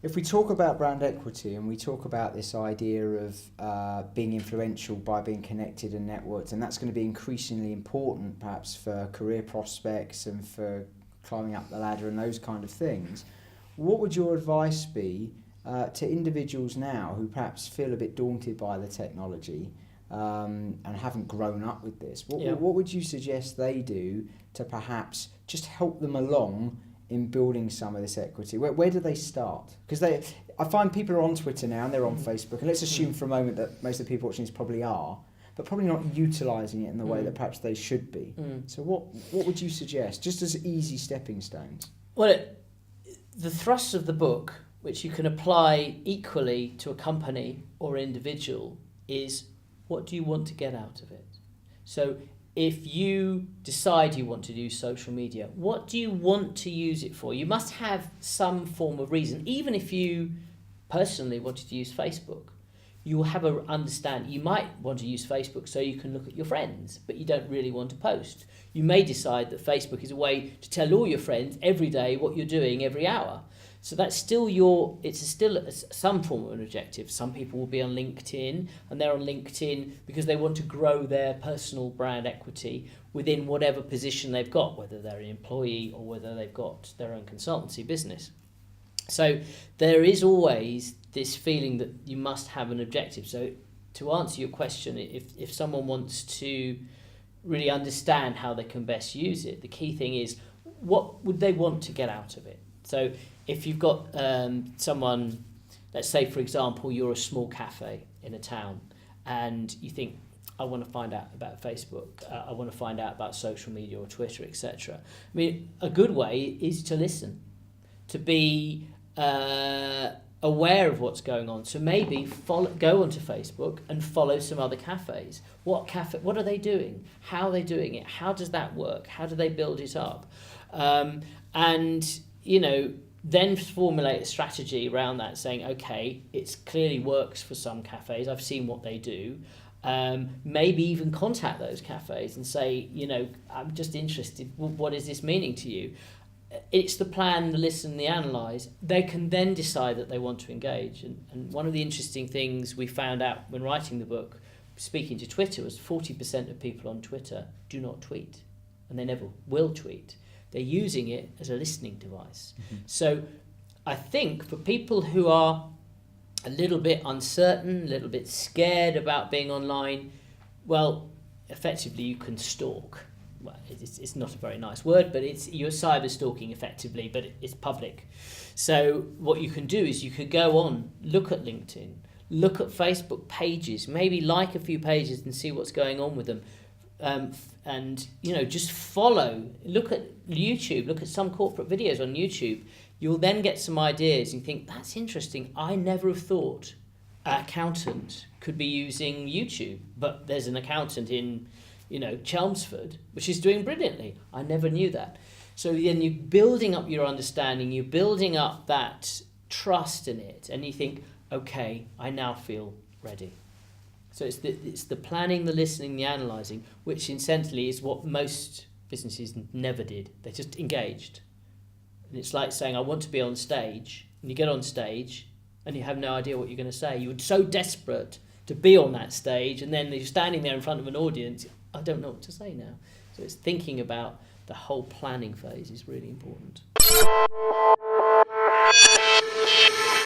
If we talk about brand equity and we talk about this idea of being influential by being connected and networked, and that's going to be increasingly important perhaps for career prospects and for climbing up the ladder and those kind of things, what would your advice be to individuals now who perhaps feel a bit daunted by the technology and haven't grown up with this? What would you suggest they do to perhaps just help them along in building some of this equity? Where do they start? Because I find people are on Twitter now and they're on Facebook, and let's assume for a moment that most of the people watching this probably are, but probably not utilising it in the way that perhaps they should be. So what would you suggest, just as easy stepping stones? Well, the thrust of the book, which you can apply equally to a company or individual, is what do you want to get out of it? So if you decide you want to use social media, what do you want to use it for? You must have some form of reason. Even if you personally wanted to use Facebook, you will have a understand. You might want to use Facebook so you can look at your friends, but you don't really want to post. You may decide that Facebook is a way to tell all your friends every day what you're doing every hour. So that's still still some form of an objective. Some people will be on LinkedIn, and they're on LinkedIn because they want to grow their personal brand equity within whatever position they've got, whether they're an employee or whether they've got their own consultancy business. So there is always this feeling that you must have an objective. So to answer your question, if someone wants to really understand how they can best use it, the key thing is, what would they want to get out of it? So if you've got someone, let's say, for example, you're a small cafe in a town and you think, I want to find out about Facebook, I want to find out about social media or Twitter, etc. I mean, a good way is to listen, to be aware of what's going on. So maybe go onto Facebook and follow some other cafes. What are they doing? How are they doing it? How does that work? How do they build it up? And then formulate a strategy around that, saying, okay, it clearly works for some cafes. I've seen what they do. Maybe even contact those cafes and say, I'm just interested. What is this meaning to you? It's the plan, the listen, the analyse. They can then decide that they want to engage. And one of the interesting things we found out when writing the book, speaking to Twitter, was 40% of people on Twitter do not tweet, and they never will tweet. They're using it as a listening device. Mm-hmm. So I think for people who are a little bit uncertain, a little bit scared about being online, well, effectively you can stalk. Well, it's not a very nice word, but you're cyber stalking effectively, but it's public. So what you can do is you could go on, look at LinkedIn, look at Facebook pages, maybe like a few pages and see what's going on with them. And just follow, look at YouTube, look at some corporate videos on YouTube. You'll then get some ideas and think, that's interesting. I never have thought an accountant could be using YouTube, but there's an accountant in Chelmsford which is doing brilliantly. I never knew that. So then you're building up your understanding, you're building up that trust in it, and you think, okay, I now feel ready. So it's the planning, the listening, the analysing, which incidentally is what most businesses never did. They just engaged. And it's like saying, I want to be on stage, and you get on stage and you have no idea what you're going to say. You were so desperate to be on that stage, and then you're standing there in front of an audience, I don't know what to say now. So it's thinking about the whole planning phase is really important.